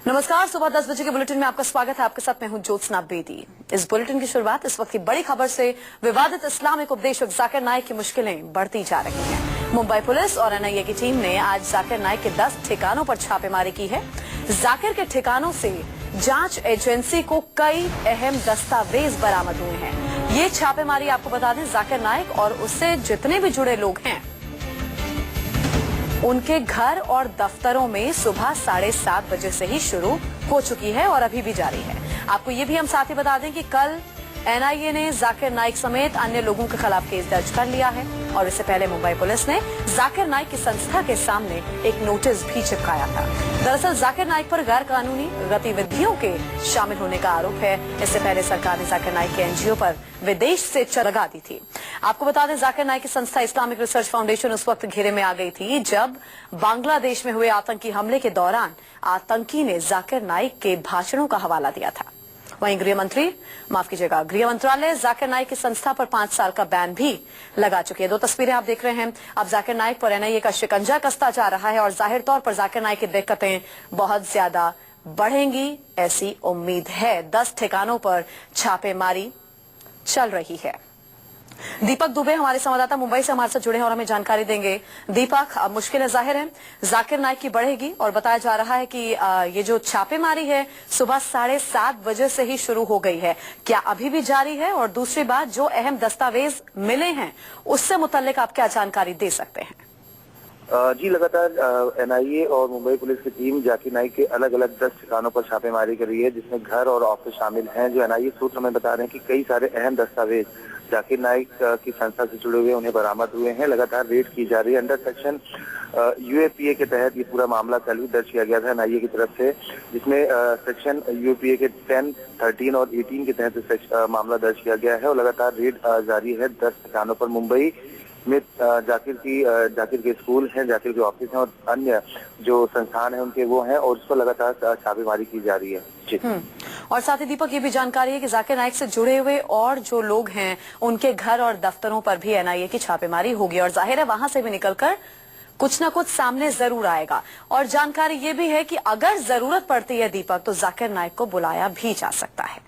नमस्कार, सुबह 10 बजे के बुलेटिन में आपका स्वागत है। आपके साथ मैं हूं ज्योत्सना बेदी। इस बुलेटिन की शुरुआत इस वक्त की बड़ी खबर से। विवादित इस्लामिक उपदेशक जाकिर नाइक की मुश्किलें बढ़ती जा रही हैं। मुंबई पुलिस और एनआईए की टीम ने आज जाकिर नाइक के 10 ठिकानों पर छापेमारी की है। जाकिर के ठिकानों से जांच एजेंसी को कई अहम दस्तावेज बरामद हुए हैं। ये छापेमारी आपको बता दें, जाकिर नाइक और उससे जितने भी जुड़े लोग हैं उनके घर और दफ्तरों में सुबह 7:30 बजे से ही शुरू हो चुकी है और अभी भी जारी है। आपको ये भी हम साथ ही बता दें कि कल एनआईए ने जाकिर नाइक समेत अन्य लोगों के खिलाफ केस दर्ज कर लिया है और इससे पहले मुंबई पुलिस ने जाकिर नाइक की संस्था के सामने एक नोटिस भी चिपकाया था। दरअसल जाकिर नाइक पर गैर कानूनी गतिविधियों के शामिल होने का आरोप है। इससे पहले सरकार ने जाकिर नाइक के एनजीओ पर विदेश से लगा दी थी। आपको बता दें, जाकिर नाइक की संस्था इस्लामिक रिसर्च फाउंडेशन उस वक्त घेरे में आ गई थी जब बांग्लादेश में हुए आतंकी हमले के दौरान आतंकी ने जाकिर नाइक के भाषणों का हवाला दिया था। वहीं गृह मंत्रालय जाकिर नाइक की संस्था पर 5 साल का बैन भी लगा चुकी है। 2 तस्वीरें आप देख रहे हैं। अब जाकिर नाइक पर एनआईए का शिकंजा कसता जा रहा है और जाहिर तौर पर जाकिर नाइक की दिक्कतें बहुत ज्यादा बढ़ेंगी, ऐसी उम्मीद है। 10 ठिकानों पर छापेमारी चल रही है। दीपक दुबे हमारे संवाददाता मुंबई से हमारे साथ जुड़े हैं और हमें जानकारी देंगे। दीपक, अब मुश्किलें जाहिर है जाकिर नाइक की बढ़ेगी और बताया जा रहा है कि ये जो छापेमारी है सुबह 7:30 बजे से ही शुरू हो गई है। क्या अभी भी जारी है? और दूसरी बात, जो अहम दस्तावेज मिले हैं उससे मुतल्लिक आप क्या जानकारी दे सकते हैं? जी, लगातार एनआईए और मुंबई पुलिस की टीम जाकिर नाइक के अलग अलग 10 ठिकानों पर छापेमारी कर रही है, जिसमें घर और ऑफिस शामिल हैं। जो एनआईए सूत्र हमें बता रहे हैं कि कई सारे अहम दस्तावेज जाकिर नाइक की संस्था से जुड़े हुए उन्हें बरामद हुए हैं। लगातार रेड की जा रही है। अंडर सेक्शन यूएपीए के तहत ये पूरा मामला कल ही दर्ज किया गया था एनआईए की तरफ से, जिसमें सेक्शन यूएपीए के 10, 13 और 18 के तहत मामला दर्ज किया गया है और लगातार रेड जारी है 10 ठिकानों पर। मुंबई में जाकिर के स्कूल हैं, जाकिर के ऑफिस हैं और अन्य जो संस्थान हैं उनके वो हैं और उस पर लगातार छापेमारी की जा रही है। जी। और साथ ही दीपक, ये भी जानकारी है कि जाकिर नाइक से जुड़े हुए और जो लोग हैं उनके घर और दफ्तरों पर भी एनआईए की छापेमारी होगी और जाहिर है वहां से भी निकलकर कुछ न कुछ सामने जरूर आएगा। और जानकारी ये भी है कि अगर जरूरत पड़ती है दीपक, तो जाकिर नाइक को बुलाया भी जा सकता है।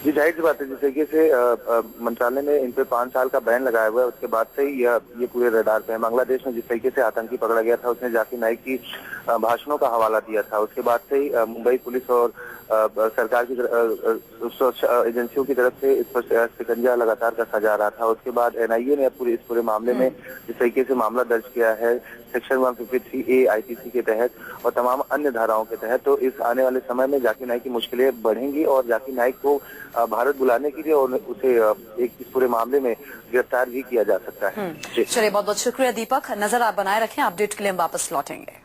जी, जाहिर सी बात है। जिस तरीके से मंत्रालय ने इन पे 5 साल का बैन लगाया हुआ है, उसके बाद से ही ये पूरे रडार पे है। बांग्लादेश में जिस तरीके से आतंकी पकड़ा गया था, उसने जाकिर नाइक की भाषणों का हवाला दिया था। उसके बाद से ही मुंबई पुलिस और सरकार की एजेंसियों की तरफ से इस पर शिकंजा लगातार कसा जा रहा था। उसके बाद एनआईए ने इस पूरे मामले में जिस तरीके से मामला दर्ज किया है सेक्शन 153A आईपीसी के तहत और तमाम अन्य धाराओं के तहत, तो इस आने वाले समय में जाकिर नाइक की मुश्किलें बढ़ेंगी और जाकिर नाइक को भारत बुलाने के लिए और उसे इस पूरे मामले में गिरफ्तार भी किया जा सकता है। चलिए, बहुत बहुत शुक्रिया दीपक। नजर आप बनाए रखें, अपडेट के लिए हम वापस लौटेंगे।